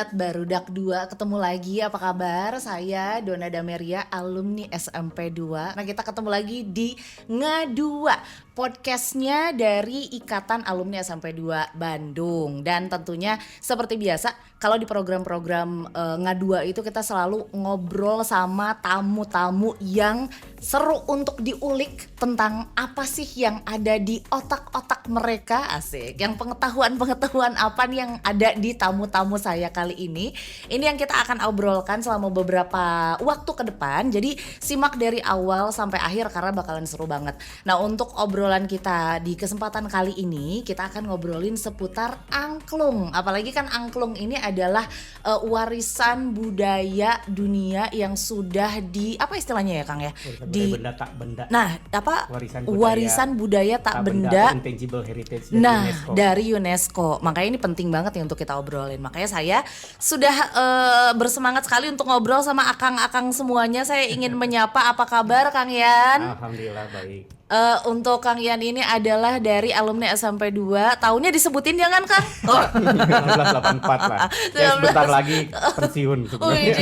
Sobat Barudak 2, ketemu lagi, apa kabar? Saya Dona Dameria, alumni SMP 2. Nah, kita ketemu lagi di Nga2, podcastnya dari Ikatan Alumni SMP 2 Bandung. Dan tentunya seperti biasa, kalau di program-program Nga2 itu kita selalu ngobrol sama tamu-tamu yang seru untuk diulik tentang apa sih yang ada di otak-otak mereka, asik. Yang pengetahuan-pengetahuan apa nih yang ada di tamu-tamu saya kali ini. Ini yang kita akan obrolkan selama beberapa waktu ke depan. Jadi simak dari awal sampai akhir karena bakalan seru banget. Nah, untuk obrolan kita di kesempatan kali ini, kita akan ngobrolin seputar angklung. Apalagi kan angklung ini adalah warisan budaya dunia yang sudah di, apa istilahnya ya Kang ya? Di benda tak benda. Nah, apa? Warisan budaya tak benda. Intangible heritage dari UNESCO. Dari UNESCO. Makanya ini penting banget ya untuk kita obrolin. Makanya saya sudah bersemangat sekali untuk ngobrol sama akang-akang semuanya. Saya ingin menyapa, apa kabar Kang Yan? Alhamdulillah baik. Untuk Kang Yan ini adalah dari alumni SMP 2. Tahunnya disebutin jangan Kang? Oh. 1984 lah. Ya sebentar lagi pensiun sebenarnya.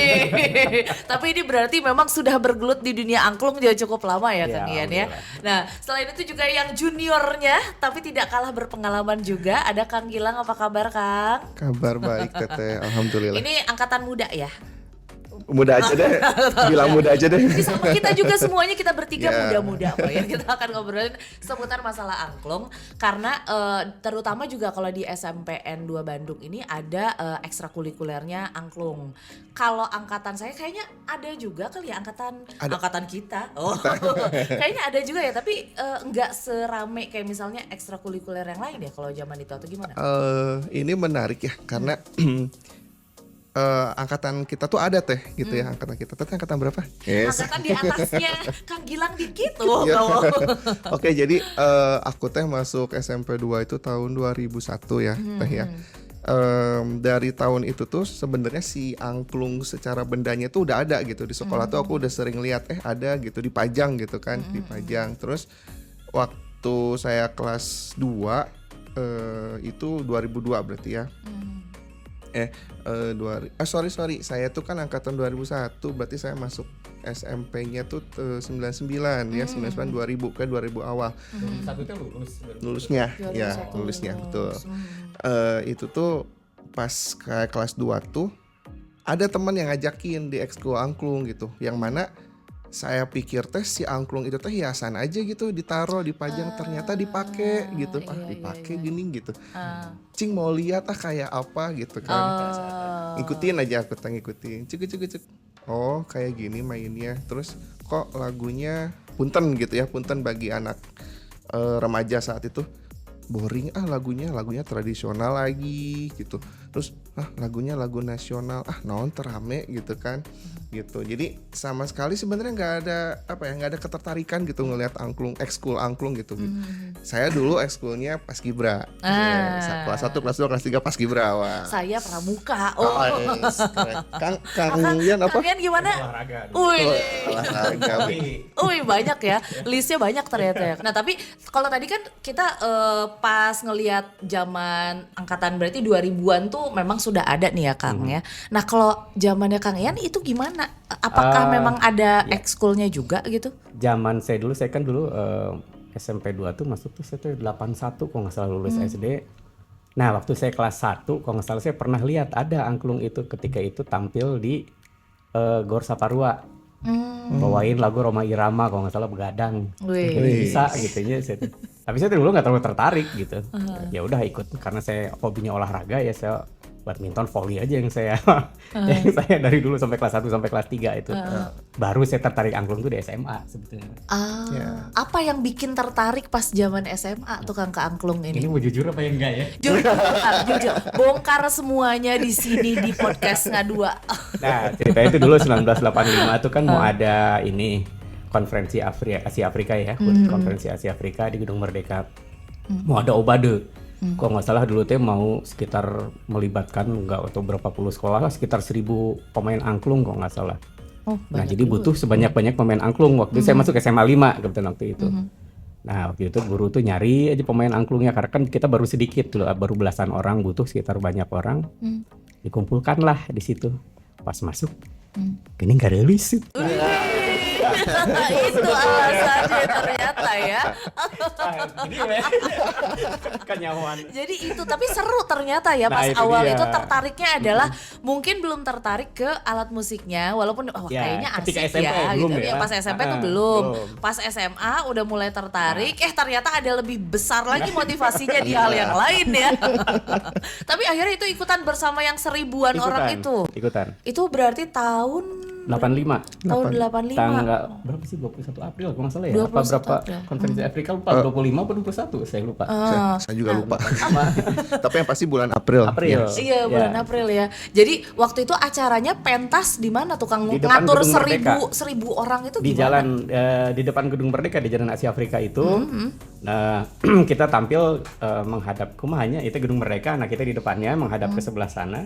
Tapi ini berarti memang sudah bergelut di dunia angklung juga cukup lama ya Kang Yan ya. Nah, selain itu juga yang juniornya tapi tidak kalah berpengalaman juga ada Kang Gilang, apa kabar Kang? Kabar baik Teteh, alhamdulillah. Ini angkatan muda ya? Muda aja deh, bilang muda aja deh. Sama kita juga semuanya, kita bertiga muda-muda kok ya. Kita akan ngobrolin seputar masalah angklung karena terutama juga kalau di SMPN 2 Bandung ini ada ekstrakurikulernya angklung. Kalau angkatan saya kayaknya ada juga kali ya angkatan kita. Oh. Kayaknya ada juga ya, tapi enggak serame kayak misalnya ekstrakurikuler yang lain ya kalau zaman itu atau gimana? Ini menarik ya karena angkatan kita tuh ada Teh gitu ya, angkatan kita. Teteh angkatan berapa? Yes. Angkatan di atasnya Kang Gilang dikit tuh. Oke, jadi aku Teh masuk SMP 2 itu tahun 2001 ya Teh ya. Dari tahun itu tuh sebenarnya si angklung secara bendanya tuh udah ada gitu di sekolah tuh. Aku udah sering lihat ada gitu dipajang gitu kan, dipajang. Terus waktu saya kelas 2 itu 2002 berarti ya. Sorry, saya tuh kan angkatan 2001, berarti saya masuk SMP-nya tuh 99 ya, 99 2000 ke 2000 awal. Satu itu Lulusnya, ya lulusnya betul. Itu tuh pas kayak kelas 2 tuh ada teman yang ngajakin di ekskul angklung gitu, yang mana saya pikir teh si angklung itu teh hiasan aja gitu, ditaruh dipajang, ternyata dipakai gitu. Dipakai gini gitu. Cing mau lihat kayak apa gitu kan. Ngikutin aja, aku ngikutin. Cuk. Oh, kayak gini mainnya. Terus kok lagunya punten gitu ya, punten bagi anak remaja saat itu. Boring lagunya tradisional lagi gitu. Terus lagunya lagu nasional, naon terame gitu kan. Gitu. Jadi sama sekali sebenarnya nggak ada ketertarikan gitu ngelihat angklung, ekskul angklung gitu. Saya dulu ekskulnya Paskibra. Kelas 1, kelas 2, kelas 3 Paskibra. Wah. Saya pramuka. Kang Yan apa? Kang Yan gimana? Olahraga. Banyak ya. Listnya banyak ternyata ya. Nah, tapi kalau tadi kan kita pas ngelihat zaman angkatan berarti 2000-an tuh memang sudah ada nih ya Kang ya. Nah, kalau zamannya Kang Yan itu gimana? Apakah memang ada ekskulnya juga gitu? Zaman saya kan dulu SMP 2 tuh masuk tuh saya tuh 81 kalau nggak salah lulus SD. Nah, waktu saya kelas 1 kalau nggak salah saya pernah lihat ada angklung itu ketika itu tampil di Gor Saparua. Bawain lagu Roma Irama kalau nggak salah begadang. Bisa gitu ya. Tapi saya dulu nggak terlalu tertarik gitu. Ya udah ikut karena saya hobinya olahraga ya, saya badminton, volley aja yang saya dari dulu sampai kelas 1 sampai kelas 3 itu. Baru saya tertarik angklung tuh di SMA sebetulnya. Apa yang bikin tertarik pas zaman SMA tuh Kang ke angklung ini? Ini mau jujur apa yang enggak ya? Jujur. Bongkar semuanya di sini di podcast Nga2. Nah, ceritanya itu dulu 1985 tuh kan mau ada ini konferensi Asia Afrika ya, konferensi Asia Afrika di Gedung Merdeka. Mau ada Obade. Kalau nggak salah dulu mau sekitar melibatkan atau berapa puluh sekolah lah, sekitar 1000 pemain angklung kalau nggak salah. Nah jadi butuh sebanyak-banyak pemain angklung. Waktu saya masuk SMA 5 kebetulan waktu itu. Nah waktu itu guru tuh nyari aja pemain angklungnya karena kan kita baru sedikit loh, baru belasan orang, butuh sekitar banyak orang. dikumpulkanlah di situ. Pas masuk, gini nggak ada list. Itu alasannya ternyata ya. Kenyawan. Jadi itu, tapi seru ternyata ya Nah, pas itu awal dia. itu tertariknya adalah mungkin belum tertarik ke alat musiknya, walaupun Ya, kayaknya ketika asik SMP ya belum gitu. ya. Ya pas SMP tuh belum. Belum. Pas SMA udah mulai tertarik, ternyata ada lebih besar lagi motivasinya di hal yang lain ya. Tapi akhirnya itu ikutan bersama yang 1000-an orang itu. Ikutan. Itu berarti tahun 85. tahun 85. Tanggal berapa sih? 21 April kalau nggak salah ya. 21 Apa berapa April. konferensi Afrika lupa 25 atau 21 saya lupa. Saya juga lupa. Tapi yang pasti bulan April. April. Iya bulan April ya. Jadi waktu itu acaranya pentas di mana tukang Di depan ngatur Gedung Merdeka. 1000 orang itu Di gimana? jalan di depan Gedung Merdeka di Jalan Asia Afrika itu. Nah, kita tampil menghadap kumahanya itu Gedung Merdeka. Nah, kita di depannya menghadap ke sebelah sana.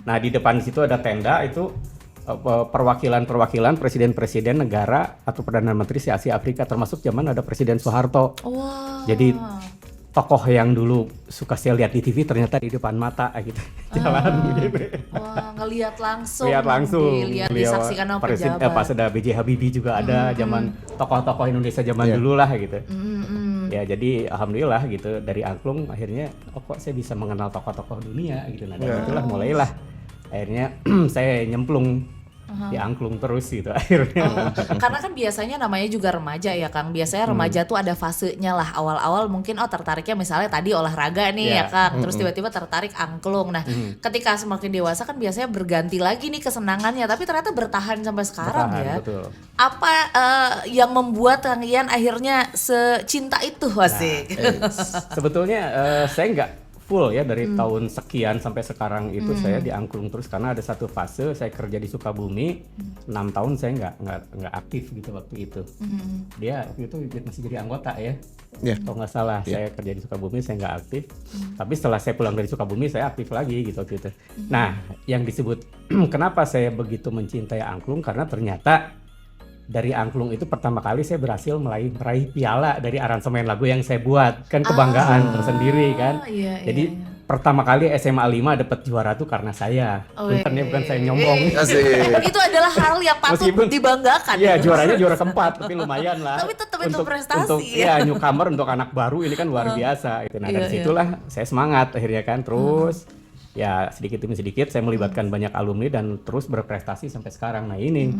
Nah, di depan situ ada tenda itu perwakilan presiden-presiden negara atau perdana menteri si Asia Afrika, termasuk zaman ada Presiden Soeharto. Wah. Jadi tokoh yang dulu suka saya lihat di TV ternyata di depan mata gitu. Jalan gitu. Wah, ngelihat langsung. Lihat langsung. Dilihat Beliau disaksikan sama pejabat. pas ada B.J. Habibie juga ada zaman tokoh-tokoh Indonesia zaman dulu lah gitu. Ya jadi alhamdulillah gitu dari angklung akhirnya kok saya bisa mengenal tokoh-tokoh dunia gitu. Nah dari itulah mulailah akhirnya saya nyemplung di angklung terus gitu akhirnya. Karena kan biasanya namanya juga remaja ya Kang. Biasanya remaja tuh ada fasenya lah. Awal-awal mungkin tertariknya misalnya tadi olahraga nih ya Kang. Terus tiba-tiba tertarik angklung. Nah ketika semakin dewasa kan biasanya berganti lagi nih kesenangannya. Tapi ternyata bertahan sampai sekarang ya. Betul. Apa yang membuat Kang Ian akhirnya secinta itu asik? Sebetulnya saya nggak full ya dari tahun sekian sampai sekarang itu saya di angklung terus karena ada satu fase saya kerja di Sukabumi 6 tahun saya nggak aktif gitu waktu itu. Dia waktu itu masih jadi anggota ya. Kalau nggak salah saya kerja di Sukabumi saya nggak aktif. Tapi setelah saya pulang dari Sukabumi saya aktif lagi gitu waktu itu. Nah yang disebut kenapa saya begitu mencintai angklung karena ternyata dari angklung itu pertama kali saya berhasil meraih piala dari aransemen lagu yang saya buat. Kan kebanggaan tersendiri kan. Jadi pertama kali SMA 5 dapat juara tuh karena saya. Bukan saya nyombong. Itu adalah hal yang patut dibanggakan. Iya, juaranya juara keempat, tapi lumayan lah. Tapi tetap itu prestasi untuk, ya. Newcomer untuk anak baru ini kan luar biasa gitu. Nah, dari situlah saya semangat akhirnya kan terus ya sedikit demi sedikit saya melibatkan banyak alumni dan terus berprestasi sampai sekarang. Nah, ini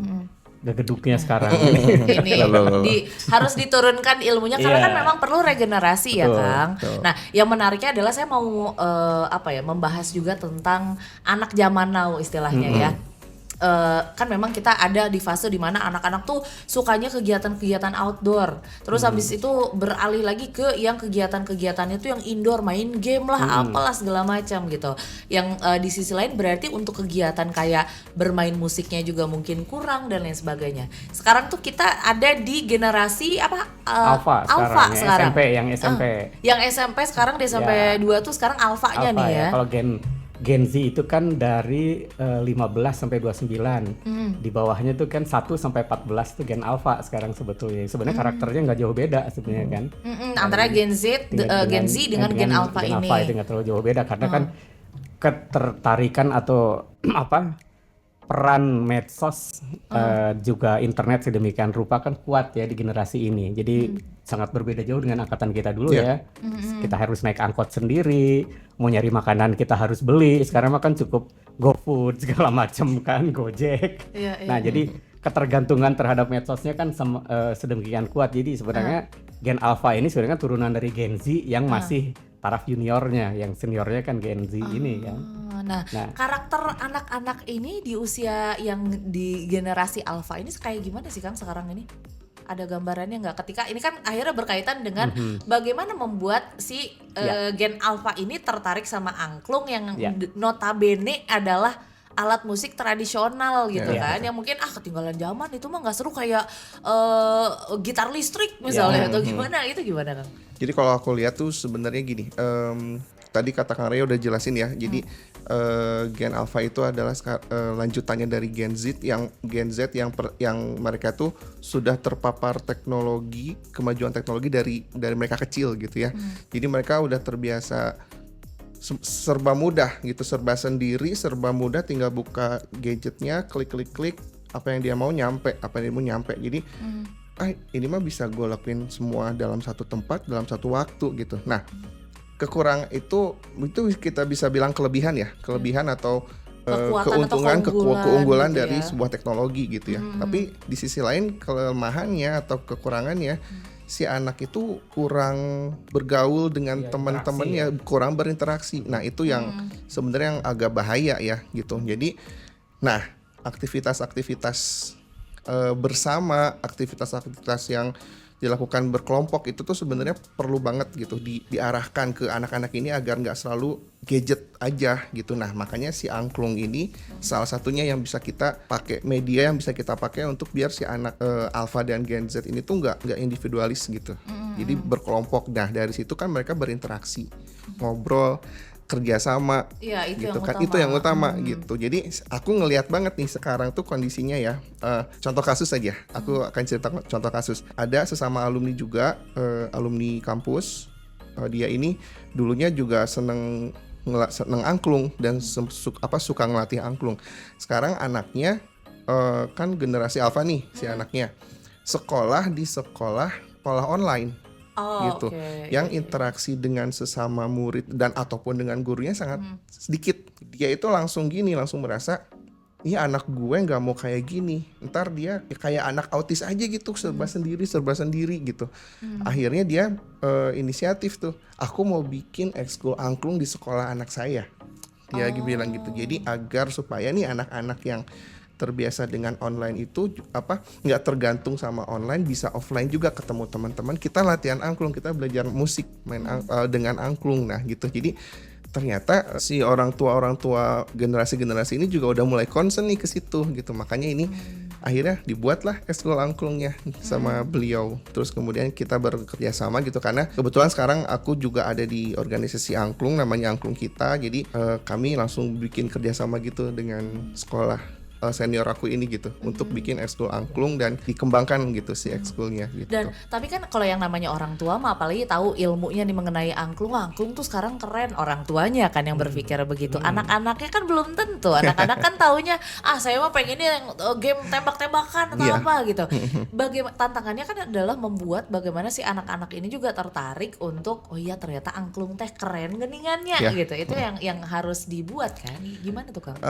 geduknya sekarang ini harus diturunkan ilmunya karena kan memang perlu regenerasi ya Kang. Nah yang menariknya adalah saya mau membahas juga tentang anak zaman now istilahnya ya. Kan memang kita ada di fase dimana anak-anak tuh sukanya kegiatan-kegiatan outdoor, terus habis itu beralih lagi ke yang kegiatan-kegiatannya tuh yang indoor, main game lah, apalah segala macam gitu. Yang di sisi lain berarti untuk kegiatan kayak bermain musiknya juga mungkin kurang dan lain sebagainya. Sekarang tuh kita ada di generasi Alpha sekarang. SMP. Yang SMP sekarang di SMP 2 tuh sekarang alfanya nih ya. Kalau Gen Z itu kan dari 15 sampai 29. Di bawahnya tuh kan 1 sampai 14 tuh Gen Alpha sekarang sebetulnya. Sebenarnya karakternya nggak jauh beda sebenarnya kan. Antara Gen Z dengan Gen Alpha ini. Gen Alpha itu nggak terlalu jauh beda karena kan ketertarikan atau peran medsos juga internet sedemikian rupa kan kuat ya di generasi ini. Jadi sangat berbeda jauh dengan angkatan kita dulu ya. Kita harus naik angkot sendiri, mau nyari makanan kita harus beli. Sekarang mah kan cukup GoFood segala macam kan, Gojek. Nah, jadi ketergantungan terhadap medsosnya kan sedemikian kuat. Jadi sebenarnya Gen Alpha ini sebenarnya turunan dari Gen Z yang masih taraf juniornya, yang seniornya kan Gen Z ini kan. Nah, karakter anak-anak ini di usia yang di generasi Alpha ini kayak gimana sih Kang sekarang ini? Ada gambarannya nggak? Ketika ini kan akhirnya berkaitan dengan bagaimana membuat si Gen Alpha ini tertarik sama angklung yang notabene adalah alat musik tradisional gitu kan, yang mungkin ketinggalan zaman itu mah nggak seru kayak gitar listrik misalnya atau gimana, itu gimana Kang? Jadi kalau aku lihat tuh sebenarnya gini, tadi kata Kang Raya udah jelasin ya, jadi Gen Alpha itu adalah lanjutannya dari Gen Z yang mereka tuh sudah terpapar kemajuan teknologi dari mereka kecil gitu ya. Jadi mereka udah terbiasa serba mudah gitu, serba sendiri, serba mudah, tinggal buka gadgetnya, klik apa yang dia mau nyampe, apa yang dia mau nyampe. Jadi ini mah bisa gue lakuin semua dalam satu tempat, dalam satu waktu gitu. Nah, kekurangan itu kita bisa bilang kelebihan atau keuntungan, keunggulan gitu dari ya. sebuah teknologi gitu ya. Tapi di sisi lain kelemahannya atau kekurangannya, si anak itu kurang bergaul dengan teman-temannya, kurang berinteraksi. Nah, itu yang sebenarnya yang agak bahaya ya gitu. Jadi, nah, aktivitas-aktivitas bersama, aktivitas-aktivitas yang dilakukan berkelompok itu tuh sebenarnya perlu banget gitu diarahkan ke anak-anak ini agar nggak selalu gadget aja gitu. Nah, makanya si angklung ini salah satunya yang bisa kita pakai, media yang bisa kita pakai untuk biar si anak Alpha dan Gen Z ini tuh nggak individualis gitu. Jadi berkelompok. Nah, dari situ kan mereka berinteraksi, ngobrol, kerjasama, Iya, itu gitu yang kan, utama. itu yang utama gitu. Jadi aku ngelihat banget nih sekarang tuh kondisinya ya. Contoh kasus aja, aku akan cerita contoh kasus. Ada sesama alumni juga, alumni kampus. Dia ini dulunya juga seneng angklung dan suka ngelatih angklung. Sekarang anaknya kan generasi alpha nih si anaknya. Sekolah di sekolah online. Gitu, yang interaksi dengan sesama murid dan ataupun dengan gurunya sangat sedikit. Dia itu langsung merasa, iya anak gue nggak mau kayak gini, ntar dia kayak anak autis aja gitu, serba sendiri gitu. Akhirnya dia inisiatif tuh, aku mau bikin ekskul angklung di sekolah anak saya. Dia bilang gitu. Jadi agar supaya nih anak-anak yang terbiasa dengan online itu nggak tergantung sama online, bisa offline juga ketemu teman-teman, kita latihan angklung, kita belajar musik dengan angklung. Nah gitu. Jadi ternyata si orang tua generasi ini juga udah mulai concern nih ke situ gitu. Makanya ini akhirnya dibuatlah ekskul angklungnya sama beliau. Terus kemudian kita bekerja sama gitu, karena kebetulan sekarang aku juga ada di organisasi angklung namanya Angklung Kita. Jadi kami langsung bikin kerjasama gitu dengan sekolah senior aku ini gitu, untuk bikin ekskul angklung dan dikembangkan gitu si ekskulnya gitu. Dan tapi kan kalau yang namanya orang tua mah apalagi tahu ilmunya nih mengenai angklung tuh sekarang keren, orang tuanya kan yang berpikir begitu. Anak-anaknya kan belum tentu. Anak-anak kan taunya saya mah pengennya yang game tembak-tembakan atau apa gitu. Tantangannya kan adalah membuat bagaimana si anak-anak ini juga tertarik untuk oh iya ternyata angklung teh keren geningannya gitu. Itu yang harus dibuat kan. Gimana tuh Kang?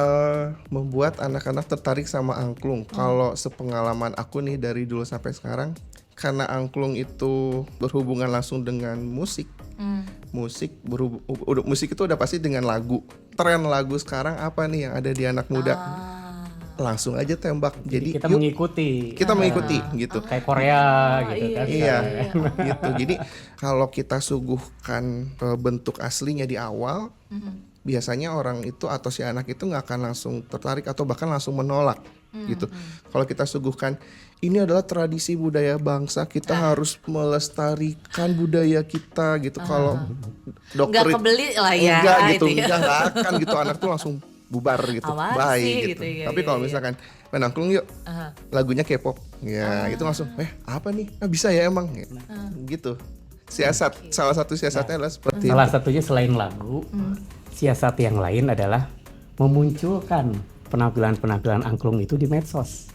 Membuat anak-anak tertarik sama angklung. Kalau sepengalaman aku nih dari dulu sampai sekarang, karena angklung itu berhubungan langsung dengan musik. Musik itu udah pasti dengan lagu. Tren lagu sekarang apa nih yang ada di anak muda? Langsung aja tembak. Jadi kita mengikuti gitu. Kayak Korea gitu kan. Iya. Gitu. Jadi kalau kita suguhkan bentuk aslinya di awal, biasanya orang itu atau si anak itu nggak akan langsung tertarik atau bahkan langsung menolak gitu. Kalau kita suguhkan ini adalah tradisi budaya bangsa, kita harus melestarikan budaya kita gitu. Kalau nggak kebeli lah ya, enggak gitu, ya. nggak akan gitu, anak tuh langsung bubar gitu, bye gitu. Tapi kalau misalkan main angklung yuk, lagunya K-pop, ya itu langsung apa nih? Bisa ya emang gitu. Siasat, salah satu siasatnya adalah seperti salah satunya selain lagu. Siasat yang lain adalah memunculkan penampilan-penampilan angklung itu di medsos.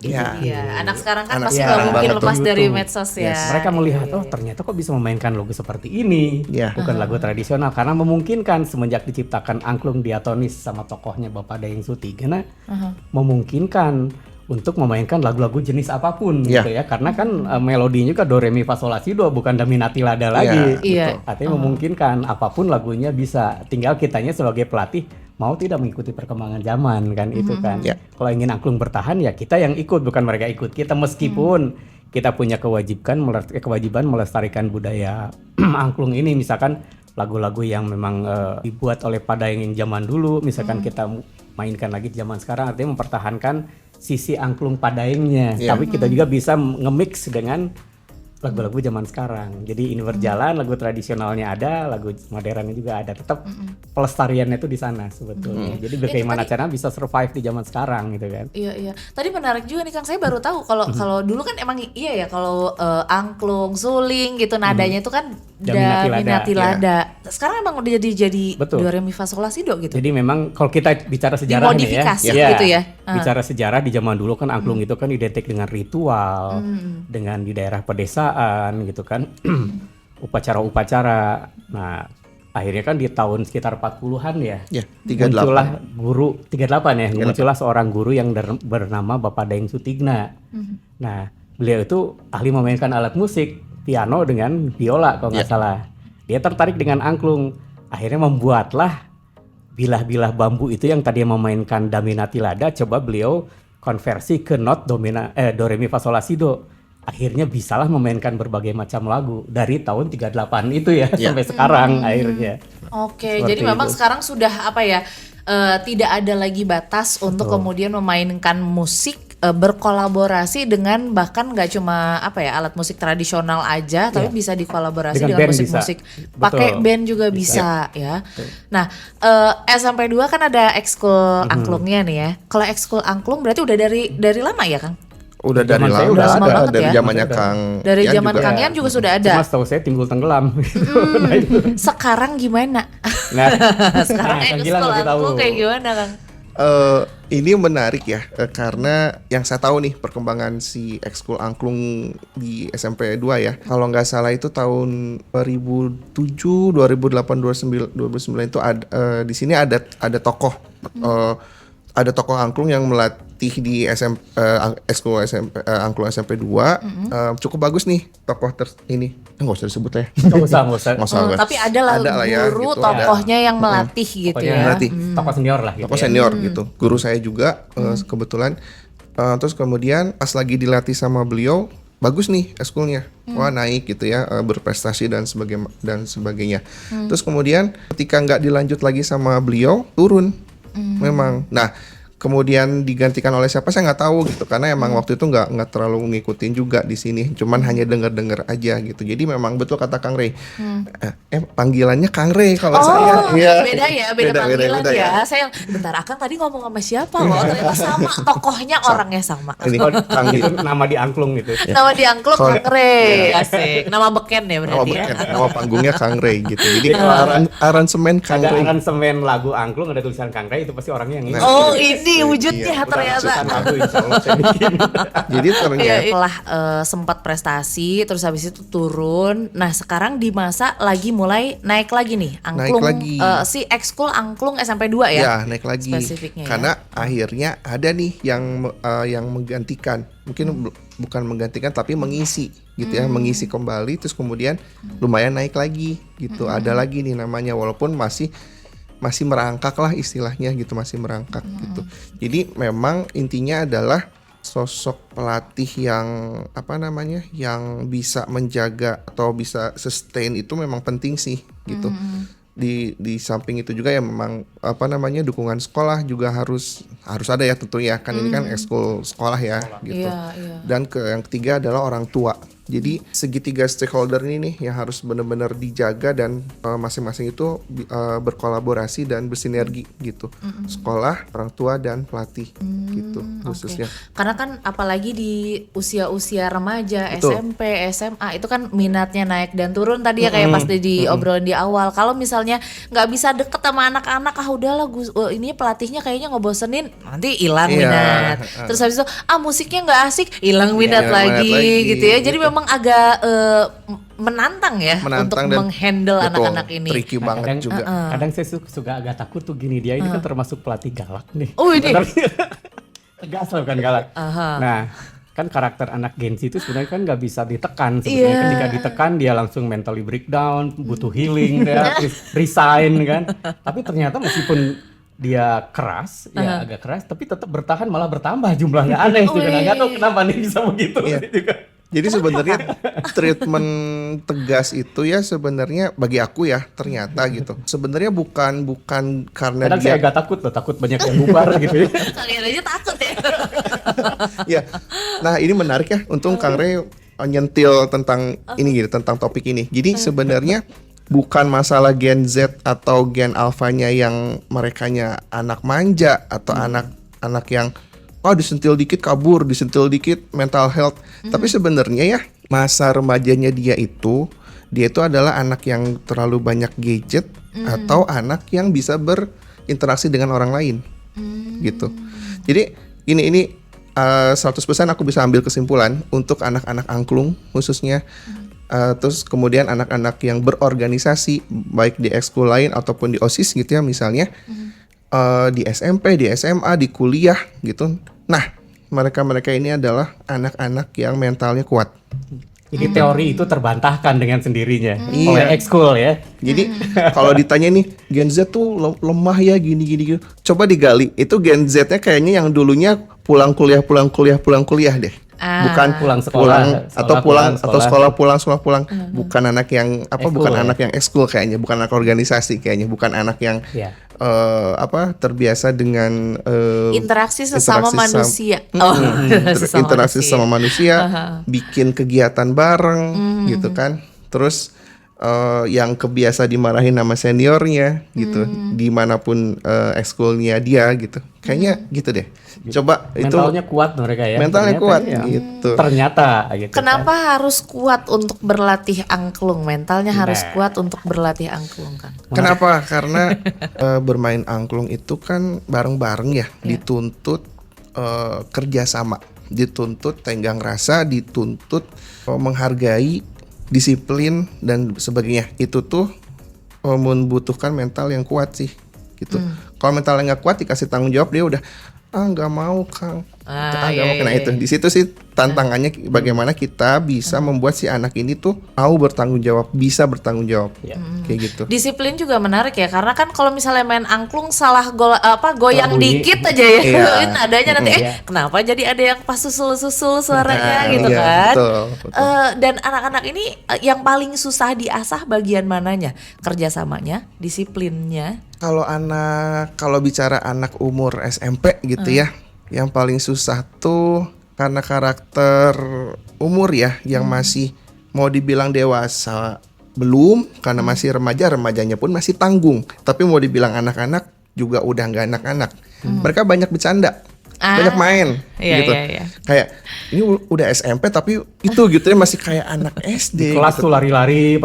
Itu dia. Anak sekarang kan Anak pasti sekarang nggak mungkin banget lepas tuh. dari medsos ya. Mereka melihat ternyata kok bisa memainkan lagu seperti ini, bukan lagu tradisional, karena memungkinkan semenjak diciptakan angklung diatonis sama tokohnya Bapak Dayeng Suti, karena memungkinkan untuk memainkan lagu-lagu jenis apapun gitu ya, karena kan melodinya juga do re mi fa sol la si do, bukan da mi na ti la da lagi. Artinya memungkinkan apapun lagunya bisa, tinggal kitanya sebagai pelatih mau tidak mengikuti perkembangan zaman kan itu kan. Kalau ingin angklung bertahan ya kita yang ikut, bukan mereka ikut kita, meskipun kita punya kewajiban melestarikan budaya angklung ini. Misalkan lagu-lagu yang memang dibuat oleh Pak Dayeng yang zaman dulu, misalkan kita mainkan lagi zaman sekarang, artinya mempertahankan sisi angklung Pak Dayengnya. Tapi kita juga bisa nge-mix dengan lagu-lagu zaman sekarang. Jadi ini berjalan, lagu tradisionalnya ada, lagu modernnya juga ada. Tetap pelestariannya itu di sana sebetulnya. Jadi bagaimana cara bisa survive di zaman sekarang gitu kan. Iya. Tadi menarik juga nih Kang, saya baru tahu kalau dulu kan emang iya ya, kalau angklung, suling gitu nadanya itu kan Daminati lada. Sekarang emang udah jadi Betul. do re mi fa sol la si do gitu. Jadi memang kalau kita bicara sejarah nih Dimodifikasi ya, gitu ya. Bicara sejarah di zaman dulu kan angklung itu kan identik dengan ritual, dengan di daerah pedesaan gitu kan, upacara-upacara. Nah, akhirnya kan di tahun sekitar 40-an ya, Ya, 38. muncullah guru 38 ya, muncullah seorang guru yang bernama Bapak Daeng Sutigna. Nah, beliau itu ahli memainkan alat musik, piano dengan biola kalau nggak salah. Dia tertarik dengan angklung, akhirnya membuatlah bilah-bilah bambu itu yang tadinya memainkan Daminati Lada, coba beliau konversi ke not do re mi fa sol la si do. Akhirnya bisalah memainkan berbagai macam lagu dari tahun 38 itu ya sampai sekarang akhirnya. Oke, Seperti jadi memang itu. sekarang sudah apa ya, tidak ada lagi batas untuk kemudian memainkan musik berkolaborasi dengan bahkan nggak cuma apa ya alat musik tradisional aja, tapi bisa dikolaborasi Dengan dengan band musik-musik bisa. pakai Betul. band juga bisa ya. Nah, SMP 2 kan ada ekskul angklungnya nih ya. Kalau ekskul angklung berarti udah dari lama ya Kang? Udah dari Zaman saya lama, udah lama ada banget dari ya. zamannya Kang. Dari Ian zaman juga. Kang Ian juga sudah ada. Cuma setahu saya timbul tenggelam. Nah, itu. Sekarang gimana? Nah, Sekarang Kang Gilang ekskul lebih tahu. angklung kayak gimana Kang? Ini menarik ya, karena yang saya tahu nih perkembangan si ekskul angklung di SMP 2 ya. Kalau nggak salah itu tahun 2007, 2008, 2009 itu di sini ada tokoh ada tokoh angklung yang melatih di ekskul angklung SMP 2. Cukup bagus nih tokoh ini. Nggak usah disebut ya. Nggak usah. Nggak usah. Tapi ada lah ya, guru gitu. tokohnya yang melatih gitu Pokoknya ya. Melatih. tokoh senior lah gitu. Tokoh ya. senior gitu. Guru saya juga kebetulan. Terus kemudian pas lagi dilatih sama beliau, bagus nih ekskulnya. Wah, naik gitu ya, berprestasi dan sebagainya. Terus kemudian ketika nggak dilanjut lagi sama beliau, turun. Memang. Nah, kemudian digantikan oleh siapa saya nggak tahu gitu, karena emang waktu itu nggak terlalu ngikutin juga di sini, cuman hanya dengar aja gitu. Jadi memang betul kata Kang Rey, panggilannya Kang Rey kalau saya. Iya. Beda panggilan ya. Saya bentar Akang tadi ngomong sama siapa loh, ternyata sama tokohnya orangnya sama. Ini Kalau Kang itu nama di angklung gitu. Nama di angklung Kalau- Kang Rey, asik. Nama beken ya berarti ya. Nama panggungnya Kang Rey gitu. Jadi kalau aransemen Kang Ada Rey. aransemen lagu angklung, ada tulisan Kang Rey, itu pasti orangnya yang ini. Oh ini wujudnya Iya, ternyata. Ratusan lagu insya Allah saya bikin. Jadi ternyata Setelah sempat prestasi, terus habis itu turun. Nah sekarang di masa lagi mulai naik lagi nih angklung, lagi. si ekskul angklung SMP 2 ya. ya naik lagi. Spesifiknya ya. Karena akhirnya ada nih yang menggantikan. Mungkin bukan menggantikan tapi mengisi gitu ya, mengisi kembali, terus kemudian lumayan naik lagi gitu. Ada lagi nih namanya, walaupun masih merangkak lah istilahnya gitu, masih merangkak gitu. Jadi memang intinya adalah sosok pelatih yang yang bisa menjaga atau bisa sustain itu memang penting sih gitu. Di samping itu juga ya memang dukungan sekolah juga harus ada ya tentunya, kan ini kan ekskul sekolah ya gitu. Iya. Dan yang ketiga adalah orang tua. Jadi segitiga stakeholder ini nih yang harus benar-benar dijaga, dan masing-masing itu berkolaborasi dan bersinergi gitu. Sekolah, orang tua, dan pelatih gitu khususnya. Karena kan apalagi di usia-usia remaja, Betul. SMP, SMA itu kan minatnya naik dan turun tadi ya, kayak pas di obrolan di awal. Kalau misalnya nggak bisa deket sama anak-anak, udahlah ini pelatihnya kayaknya ngebosenin, nanti hilang Iya. minat. Terus habis itu musiknya nggak asik, hilang minat minat lagi lagi, gitu ya. Jadi gitu. memang agak menantang ya untuk dan menghandle betul, anak-anak ini. tricky banget kadang juga. kadang saya suka agak takut tuh gini, dia ini kan termasuk pelatih galak nih. Oh, ini. Tegas lah, bukan galak. Nah, kan karakter anak Gen Z itu sebenarnya kan nggak bisa ditekan sebenarnya. Iya. Ketika ditekan dia langsung mentally breakdown, butuh healing, dia resign kan. Tapi ternyata meskipun dia keras, ya agak keras, tapi tetap bertahan, malah bertambah jumlahnya, aneh juga. Nggak tahu kenapa nih bisa begitu. Iya. Juga. Jadi sebenarnya treatment tegas itu ya sebenarnya bagi aku ya ternyata gitu. Sebenarnya bukan karena Kadang saya dia agak takut loh, takut banyak yang bubar gitu ya. Kalian aja takut ya. ya. Nah, ini menarik ya. Untung Kang Rey nyentil tentang ini gitu, tentang topik ini. Jadi sebenarnya bukan masalah Gen Z atau Gen Alpha-nya yang merekanya anak manja atau anak yang disentil dikit kabur, disentil dikit mental health. Tapi sebenarnya ya masa remajanya dia itu adalah anak yang terlalu banyak gadget atau anak yang bisa berinteraksi dengan orang lain. Gitu. Jadi ini 100% aku bisa ambil kesimpulan untuk anak-anak angklung khususnya. Terus kemudian anak-anak yang berorganisasi baik di ekskul lain ataupun di OSIS gitu ya misalnya, di SMP, di SMA, di kuliah gitu. Nah, mereka ini adalah anak-anak yang mentalnya kuat. Jadi teori itu terbantahkan dengan sendirinya oleh ekskul ya. Jadi kalau ditanya nih Gen Z tuh lemah ya gini. Coba digali. Itu Gen Z-nya kayaknya yang dulunya pulang kuliah deh. Bukan pulang sekolah pulang. Bukan anak yang bukan anak yang ekskul kayaknya, bukan anak organisasi kayaknya, bukan anak yang terbiasa dengan interaksi sesama manusia. Interaksi sama manusia, bikin kegiatan bareng gitu kan. Terus yang kebiasa dimarahin sama seniornya gitu, dimanapun ekskulnya dia gitu. Kayaknya gitu deh. Coba mentalnya kuat mereka ya. Mentalnya kuat gitu. Ternyata gitu. Kenapa harus kuat untuk berlatih angklung? Mentalnya harus kuat untuk berlatih angklung kan? Kenapa? Karena bermain angklung itu kan bareng-bareng ya, dituntut kerjasama, dituntut tenggang rasa, dituntut menghargai, disiplin dan sebagainya. Itu tuh membutuhkan mental yang kuat sih gitu. Kalau mentalnya nggak kuat dikasih tanggung jawab dia udah nggak mau Kang, nggak mau kena itu. Di situ sih tantangannya bagaimana kita bisa membuat si anak ini tuh mau bertanggung jawab, bisa bertanggung jawab, kayak gitu. Disiplin juga menarik ya, karena kan kalau misalnya main angklung salah goyang dikit aja ya, nadanya nanti kenapa jadi ada yang pas susul suaranya gitu kan. Betul. Dan anak-anak ini yang paling susah diasah bagian mananya? Kerjasamanya, disiplinnya. Kalau bicara anak umur SMP gitu ya, yang paling susah tuh karena karakter umur ya, yang masih mau dibilang dewasa belum, karena masih remajanya pun masih tanggung. Tapi mau dibilang anak-anak juga udah nggak anak-anak. Mereka banyak bercanda, banyak main gitu. Kayak ini udah SMP tapi itu gitu ya masih kayak anak SD. Kelas gitu. tuh lari-lari,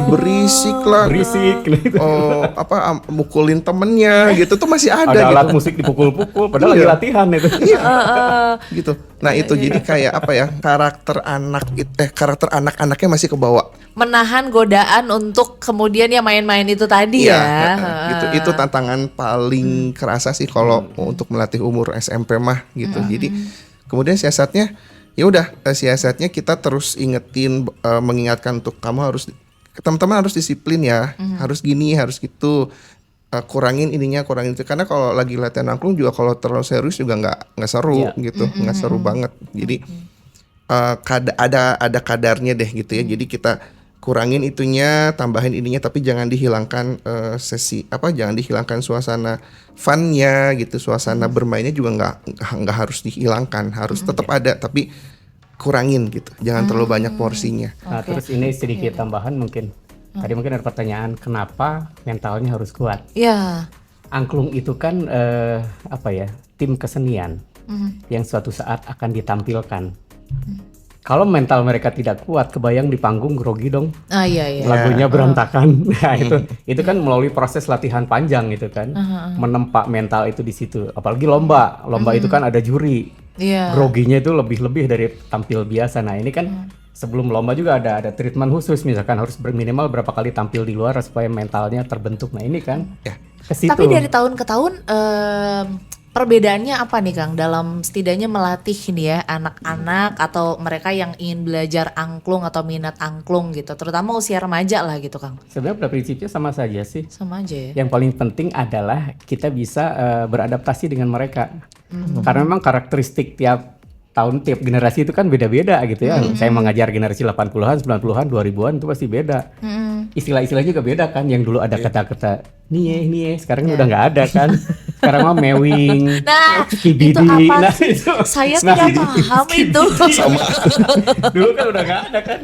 berisik lah. Gitu. Mukulin temennya gitu tuh masih ada gitu. Alat gitu. musik dipukul-pukul padahal lagi latihan itu. Gitu. Nah, itu jadi kayak karakter anak-anaknya masih kebawa. Menahan godaan untuk kemudian ya main-main itu tadi gitu. Itu tantangan paling kerasa sih kalau untuk melatih umur SMP mah gitu. Jadi kemudian siasatnya siasatnya kita terus mengingatkan untuk teman-teman harus disiplin ya, harus gini, harus gitu. Kurangin kurangin itu, karena kalau lagi latihan angklung juga kalau terlalu serius juga nggak seru gitu, nggak seru banget. Jadi ada kadarnya deh gitu ya. Jadi kita kurangin itunya, tambahin ininya, tapi jangan dihilangkan jangan dihilangkan suasana funnya gitu, suasana bermainnya juga nggak harus dihilangkan, harus tetap ada, tapi kurangin gitu, jangan terlalu banyak porsinya. Nah, terus ini sedikit tambahan mungkin. Tadi mungkin ada pertanyaan kenapa mentalnya harus kuat? Ya. Angklung itu kan tim kesenian yang suatu saat akan ditampilkan. Kalau mental mereka tidak kuat, kebayang di panggung grogi dong. Iya. Lagunya berantakan. Nah, itu kan melalui proses latihan panjang gitu kan. Menempa mental itu di situ. Apalagi lomba itu kan ada juri. Groginya itu lebih dari tampil biasa. Nah, ini kan sebelum lomba juga ada treatment khusus, misalkan harus minimal berapa kali tampil di luar supaya mentalnya terbentuk. Nah, ini kan ke situ. Tapi dari tahun ke tahun perbedaannya apa nih Kang dalam setidaknya melatih ini ya anak-anak atau mereka yang ingin belajar angklung atau minat angklung gitu, terutama usia remaja lah gitu Kang? Sebenarnya pada prinsipnya sama saja sih. Sama aja ya. Yang paling penting adalah kita bisa beradaptasi dengan mereka. Karena memang karakteristik tiap tahun tiap generasi itu kan beda-beda gitu ya. Saya mengajar generasi 80-an, 90-an, 2000-an itu pasti beda. Istilah-istilahnya juga beda kan. Yang dulu ada kata-kata nie, sekarang udah nggak ada kan. Sekarang mah mewing, Nah, kibidi. itu apa Nah, sih? itu. Saya tidak paham itu. Dulu kan udah nggak ada kan.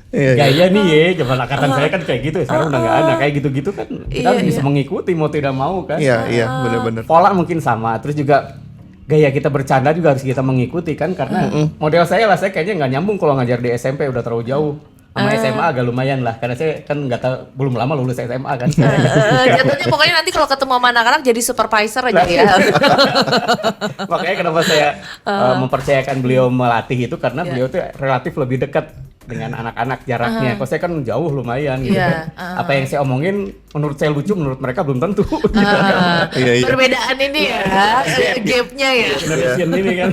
Iya, iya. Gaya nih ya, zaman angkatan saya kan kayak gitu. Sekarang udah nggak ada kayak gitu-gitu kan. Kita harus bisa mengikuti mau tidak mau kan. Iya, benar-benar. Pola mungkin sama, terus juga gaya kita bercanda juga harus kita mengikuti kan, karena model saya kayaknya nggak nyambung kalau ngajar di SMP, udah terlalu jauh. Sama SMA agak lumayan lah, karena saya kan nggak tahu, belum lama lulus SMA kan. Jatuhnya pokoknya nanti kalau ketemu sama anak-anak jadi supervisor aja ya. Makanya kenapa saya mempercayakan beliau melatih itu, karena beliau tuh relatif lebih dekat dengan anak-anak jaraknya. Kalau saya kan jauh lumayan gitu kan. Apa yang saya omongin menurut saya lucu, menurut mereka belum tentu. Iya. Perbedaan ini ya, gapnya ya. Generation ini kan.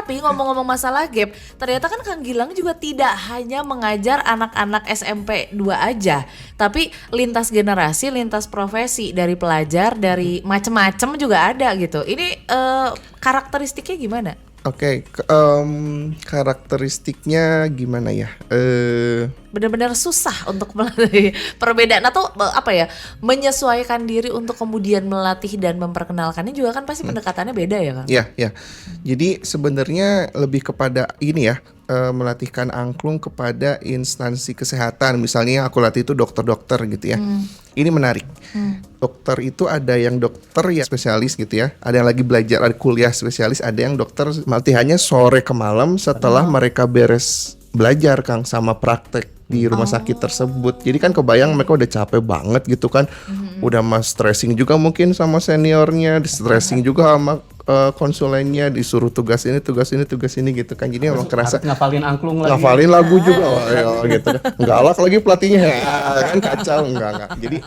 Tapi ngomong-ngomong masalah gap, ternyata kan Kang Gilang juga tidak hanya mengajar anak-anak SMP 2 aja, tapi lintas generasi, lintas profesi, dari pelajar, dari macem-macem juga ada gitu. Ini karakteristiknya gimana? Oke, karakteristiknya gimana ya? Benar-benar susah untuk melatih perbedaan atau menyesuaikan diri untuk kemudian melatih dan memperkenalkannya juga kan pasti pendekatannya beda ya Kang? Ya. Jadi sebenarnya lebih kepada ini ya, melatihkan angklung kepada instansi kesehatan. Misalnya aku latih itu dokter-dokter gitu ya. Ini menarik. Dokter itu ada yang dokter ya spesialis gitu ya. Ada yang lagi belajar, ada kuliah spesialis, ada yang dokter latihannya sore ke malam setelah mereka beres belajar Kang sama praktek di rumah sakit tersebut. Jadi kan kebayang mereka udah capek banget gitu kan. Udah mas stressing juga mungkin sama seniornya, stressing juga sama konsulennya, disuruh tugas ini gitu kan. Jadi emang kerasa ngafalin angklung lagi. Ngafalin lagu juga gitu kan. Galak lagi pelatihnya kan kacau enggak. Jadi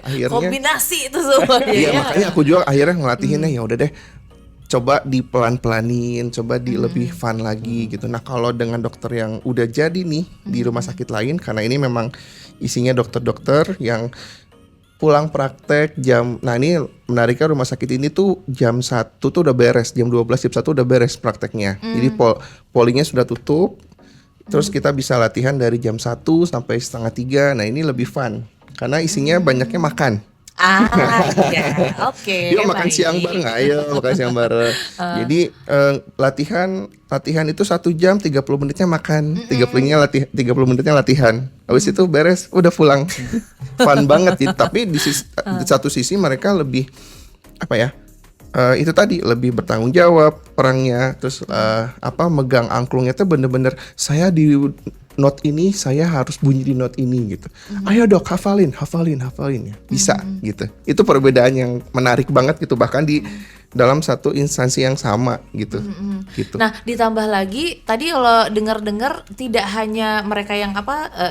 akhirnya kombinasi itu semua. Iya, makanya aku juga akhirnya ngelatihinnya ya udah deh. Coba dipelan-pelanin, coba di lebih fun lagi gitu. Nah kalau dengan dokter yang udah jadi nih di rumah sakit lain, karena ini memang isinya dokter-dokter yang pulang praktek nah ini menariknya rumah sakit ini tuh jam 1 tuh udah beres, jam 12, jam 1 udah beres prakteknya. Jadi pollingnya sudah tutup, terus kita bisa latihan dari jam 1 sampai 2:30. Nah ini lebih fun, karena isinya banyaknya makan. Iya, oke. Dia makan siang bareng, ayo makan siang bareng. Jadi latihan itu 1 jam 30 menitnya makan, 30 menitnya latihan. Habis itu beres, udah pulang. Fun banget gitu. Tapi di satu sisi mereka lebih itu tadi lebih bertanggung jawab perangnya, terus megang angklungnya tuh bener-bener saya di note ini saya harus bunyi di note ini gitu. Ayo dok, hafalin ya. Bisa gitu. Itu perbedaan yang menarik banget gitu, bahkan di dalam satu instansi yang sama gitu. Gitu. Nah, ditambah lagi tadi kalau dengar-dengar tidak hanya mereka yang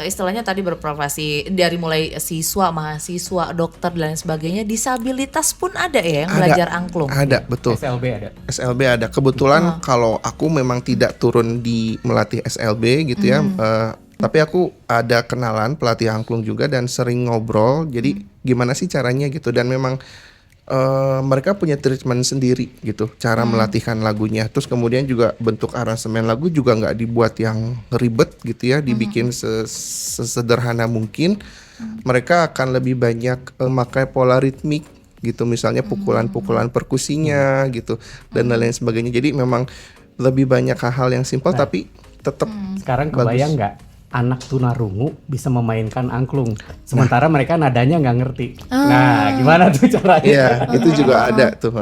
istilahnya tadi berprofesi, dari mulai siswa, mahasiswa, dokter dan lain sebagainya, disabilitas pun ada ya yang belajar angklung. Iya. Ada, betul. SLB ada. Kebetulan kalau aku memang tidak turun di melatih SLB gitu ya. Tapi aku ada kenalan pelatih angklung juga dan sering ngobrol. Jadi gimana sih caranya gitu, dan memang mereka punya treatment sendiri gitu, cara melatihkan lagunya. Terus kemudian juga bentuk aransemen lagu juga nggak dibuat yang ribet gitu ya, dibikin sesederhana mungkin. Mereka akan lebih banyak memakai pola ritmik gitu, misalnya pukulan-pukulan perkusinya gitu dan lain sebagainya. Jadi memang lebih banyak hal-hal yang simpel tapi tetap sekarang kebayang nggak anak tunarungu bisa memainkan angklung, sementara mereka nadanya nggak ngerti. Nah, gimana tuh caranya? Iya, itu juga ada tuh.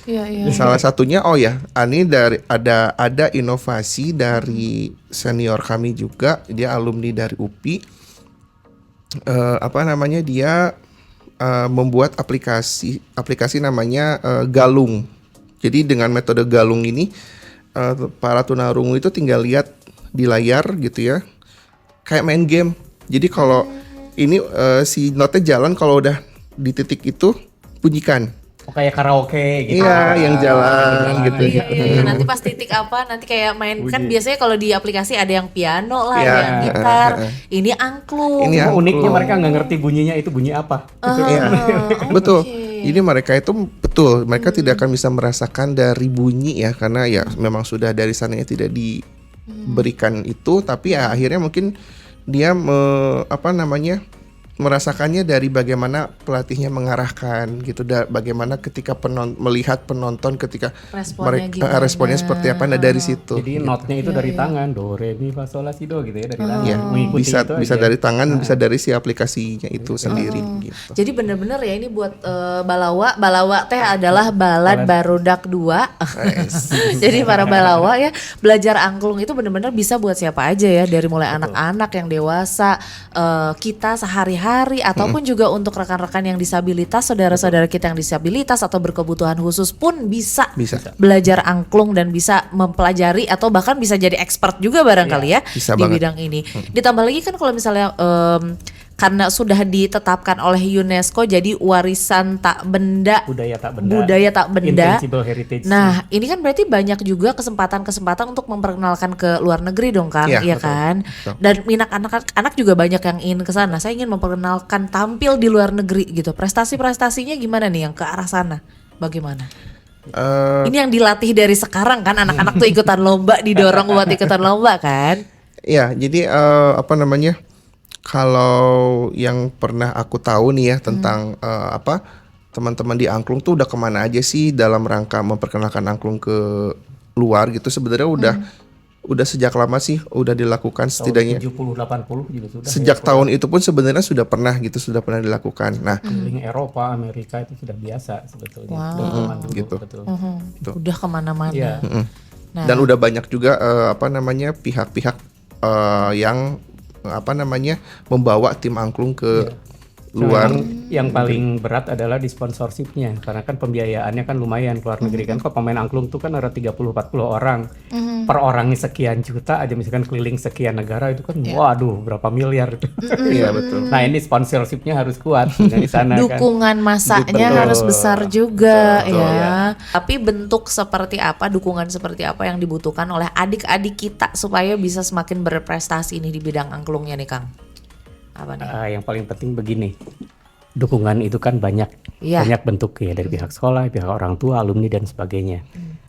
Iya. Salah satunya ini ada inovasi dari senior kami juga, dia alumni dari UPI. Dia membuat aplikasi namanya Galung. Jadi dengan metode Galung ini para tunarungu itu tinggal lihat di layar gitu ya, kayak main game. Jadi kalau ini si note-nya jalan, kalau udah di titik itu bunyikan. Kayak karaoke gitu. Iya, yang jalan gitu. Iya. Nanti pas titik nanti kayak main kan biasanya kalau di aplikasi ada yang piano lah, ada yang gitar. Ini angklung. Ini uniknya mereka nggak ngerti bunyinya itu bunyi apa. Betul. Jadi mereka itu betul, mereka tidak akan bisa merasakan dari bunyi ya, karena ya memang sudah dari sananya tidak diberikan itu, tapi ya akhirnya mungkin dia merasakannya dari bagaimana pelatihnya mengarahkan gitu, bagaimana ketika melihat penonton ketika responnya seperti apa, nah dari situ. Jadi notnya itu dari tangan, do re mi fa sol la si do gitu ya, dari tangan. Ya, Mengikuti bisa itu dari tangan, bisa dari si aplikasinya itu sendiri gitu. Jadi bener-bener ya ini buat balawa teh adalah balad barudak 2. Jadi para balawa ya, belajar angklung itu bener-bener bisa buat siapa aja ya, dari mulai anak-anak, yang dewasa, kita sehari-hari, ataupun juga untuk rekan-rekan yang disabilitas, saudara-saudara kita yang disabilitas atau berkebutuhan khusus pun bisa belajar angklung dan bisa mempelajari atau bahkan bisa jadi expert juga barangkali ya di bidang ini. Ditambah lagi kan kalau misalnya karena sudah ditetapkan oleh UNESCO jadi warisan tak benda, budaya tak benda. Intangible heritage. Nah, ini kan berarti banyak juga kesempatan untuk memperkenalkan ke luar negeri dong, Kang, iya kan? Betul. Dan minat anak juga banyak yang ingin ke sana. Saya ingin memperkenalkan tampil di luar negeri gitu. Prestasi-prestasinya gimana nih yang ke arah sana? Bagaimana? Ini yang dilatih dari sekarang kan, anak-anak tuh ikutan lomba, didorong buat ikutan lomba kan? Iya, jadi kalau yang pernah aku tahu nih ya tentang teman-teman di angklung tuh udah kemana aja sih dalam rangka memperkenalkan angklung ke luar gitu, sebenarnya udah sejak lama sih udah dilakukan, setidaknya 70-80 juga sudah. Sejak tahun itu pun sebenarnya sudah pernah dilakukan. Nah, keliling Eropa, Amerika itu sudah biasa sebetulnya. Gitu. Betul. Udah kemana-mana. Yeah. Nah. Dan udah banyak juga pihak-pihak yang membawa tim angklung ke luar. Yang paling berat adalah di sponsorshipnya, karena kan pembiayaannya kan lumayan keluar negeri kan. Kalau pemain angklung tuh kan ada 30-40 orang, per orangnya sekian juta aja, misalkan keliling sekian negara itu kan, waduh berapa miliar itu. Iya betul. Nah ini sponsorshipnya harus kuat di sana. Dukungan masanya harus besar juga ya. Tapi bentuk seperti apa, dukungan seperti apa yang dibutuhkan oleh adik-adik kita supaya bisa semakin berprestasi ini di bidang angklungnya nih, Kang? Apa nih? Yang paling penting begini, dukungan itu kan banyak bentuk ya, dari pihak sekolah, pihak orang tua, alumni dan sebagainya.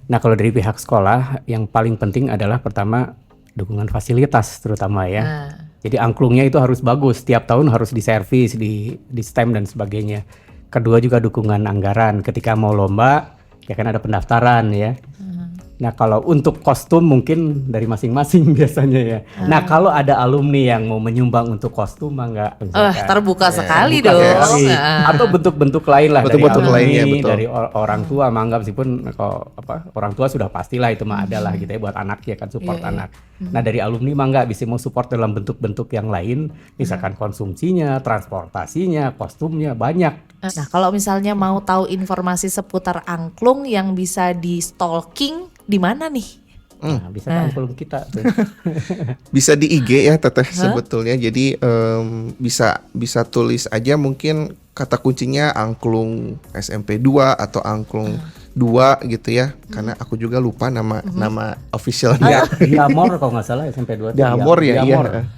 Nah kalau dari pihak sekolah yang paling penting adalah pertama dukungan fasilitas terutama ya. Jadi angklungnya itu harus bagus, tiap tahun harus diservis, di stem dan sebagainya. Kedua juga dukungan anggaran, ketika mau lomba ya kan ada pendaftaran ya. Nah kalau untuk kostum mungkin dari masing-masing biasanya ya. Nah kalau ada alumni yang mau menyumbang untuk kostum mah enggak. Terbuka sekali dong. Atau bentuk-bentuk lain lah, bentuk-bentuk lainnya, betul. Dari orang tua mah enggak, meskipun kalau orang tua sudah pastilah itu mah ada lah gitu ya buat anak ya kan, support anak. Nah dari alumni mah enggak, bisa mau support dalam bentuk-bentuk yang lain, misalkan konsumsinya, transportasinya, kostumnya banyak. Nah kalau misalnya mau tahu informasi seputar angklung yang bisa di stalking di mana nih? Nah, bisa angklung kita tuh. Bisa di IG ya Teteh sebetulnya. Jadi bisa tulis aja mungkin kata kuncinya angklung SMP 2 atau angklung 2 gitu ya. Karena aku juga lupa nama officialnya. Diamor kalau nggak salah SMP 2. Diamor ya,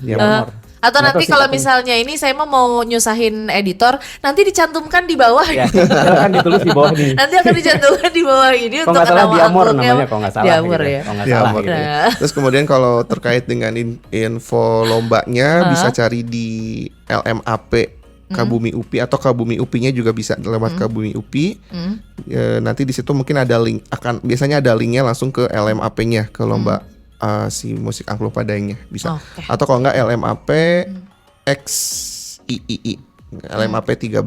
iya. Atau nanti kalau misalnya ini saya mau nyusahin editor, nanti dicantumkan di bawah ya. Akan ditulis di bawah ini. Nanti akan dicantumkan di bawah ini untuk nama Diamor namanya kalau nggak salah. Diamor gitu. ya. Kalau nggak salah gitu. Terus kemudian kalau terkait dengan info lombanya bisa cari di LMAP Kabumi UPI, atau Kabumi UPI-nya juga bisa lewat Kabumi UPI. Nanti di situ mungkin ada link, biasanya ada linknya langsung ke LMAP-nya, ke lomba si musik angklung Padangnya bisa. Atau kalau enggak LMAP XIII, LMAP 13.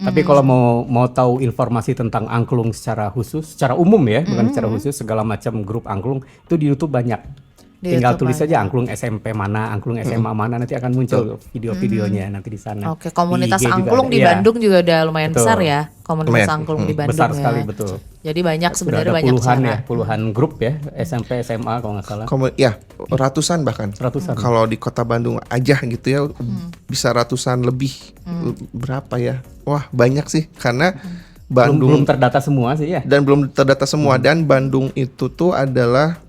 Tapi kalau mau tahu informasi tentang angklung secara khusus, secara umum ya, bukan secara khusus, segala macam grup angklung itu di YouTube banyak. Tinggal tulis saja angklung SMP mana, angklung SMA mana, nanti akan muncul video-videonya nanti di sana. Oke, komunitas angklung di Bandung juga udah lumayan besar ya. Komunitas angklung di Bandung besar ya. Sekali, betul. Jadi banyak sebenarnya, banyak puluhan cara. Ya, puluhan grup ya, SMP, SMA kalau nggak salah. Ya, ratusan bahkan. Kalau di kota Bandung aja gitu ya, bisa ratusan lebih. Berapa ya? Wah, banyak sih, karena Bandung belum terdata semua sih ya. Dan belum terdata semua, dan Bandung itu tuh adalah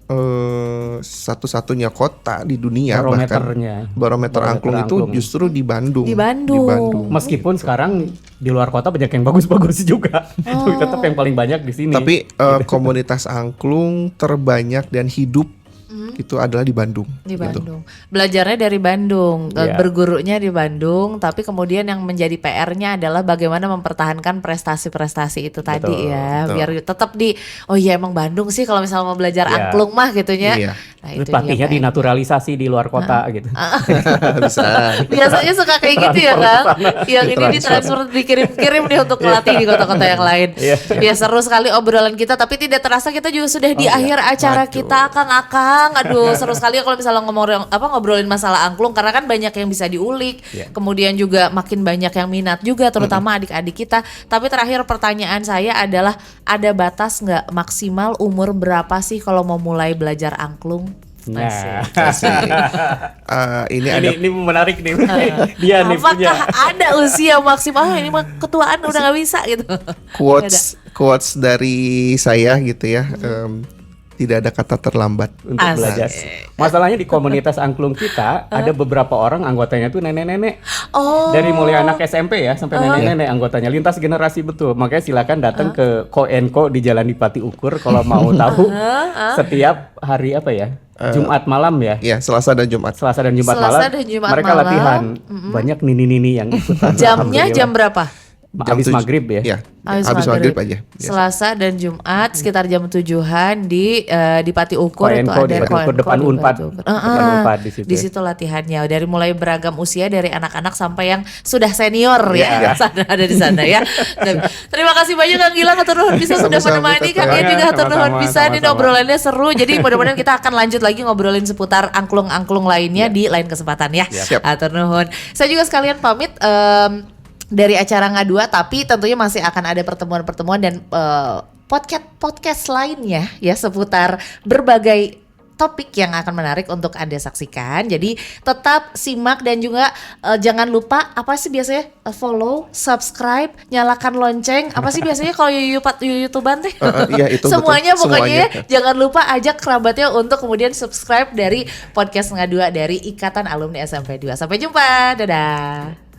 satu-satunya kota di dunia bahkan barometer angklung itu justru di Bandung. Di Bandung. Meskipun sekarang di luar kota banyak yang bagus-bagus juga, itu tetap yang paling banyak di sini. Tapi komunitas angklung terbanyak dan hidup itu adalah di Bandung. Di gitu. Bandung. Belajarnya dari Bandung, bergurunya di Bandung, tapi kemudian yang menjadi PR-nya adalah bagaimana mempertahankan prestasi-prestasi itu tadi ya, betul. biar tetap oh iya emang Bandung sih kalau misalnya mau belajar angklung mah gitunya. Iya. Nah, itu pelatihnya dinaturalisasi di luar kota gitu. Bisa. Biasanya suka kayak gitu ya kan. Yang ini ditransfer dikirim-kirim nih untuk pelatih di kota-kota yang lain. Ya seru sekali obrolan kita, tapi tidak terasa kita juga sudah di akhir acara kita, Akang. Aduh seru sekali kalau misalnya ngobrolin masalah angklung, karena kan banyak yang bisa diulik. Kemudian juga makin banyak yang minat juga, terutama adik-adik kita. Tapi terakhir pertanyaan saya adalah, ada batas nggak maksimal umur berapa sih kalau mau mulai belajar angklung? Nah, ini menarik nih. Dia nih punya. Apakah ada usia maksimal? Ini mah ketuaan udah nggak bisa gitu. Quotes dari saya gitu ya. Tidak ada kata terlambat untuk belajar. Masalahnya di komunitas angklung kita ada beberapa orang anggotanya tuh nenek-nenek. Dari mulai anak SMP ya sampai nenek-nenek anggotanya, lintas generasi betul. Makanya silakan datang ke Ko&Co di Jalan Dipati Ukur kalau mau tahu. Setiap hari apa ya? Jumat malam ya. Iya, Selasa dan Jumat malam. Mereka latihan. Banyak nini-nini yang ikutan. Jamnya jam berapa? Habis maghrib ya. Iya. Habis maghrib aja. Selasa dan Jumat sekitar jam 7-an di Pati Ukur itu ada Ko&Co depan Unpad. Di situ. Di situ latihannya dari mulai beragam usia, dari anak-anak sampai yang sudah senior ya. Ada di sana ya. Terima kasih banyak Kang Gilang, hatur nuhun bisa sudah menemani Kang Ian juga hatur nuhun bisa. Ini obrolannya seru. Jadi mudah-mudahan kita akan lanjut lagi ngobrolin seputar angklung-angklung lainnya di lain kesempatan ya. Hatur nuhun. Saya juga sekalian pamit dari acara Ngadua, tapi tentunya masih akan ada pertemuan-pertemuan dan podcast lainnya ya seputar berbagai topik yang akan menarik untuk Anda saksikan. Jadi tetap simak dan juga jangan lupa apa sih biasanya follow, subscribe, nyalakan lonceng. Apa sih biasanya kalau YouTubean teh? Iya, itu semuanya betul. Pokoknya Semuanya. Jangan lupa ajak kerabatnya untuk kemudian subscribe dari podcast Ngadua dari Ikatan Alumni SMP 2. Sampai jumpa. Dadah.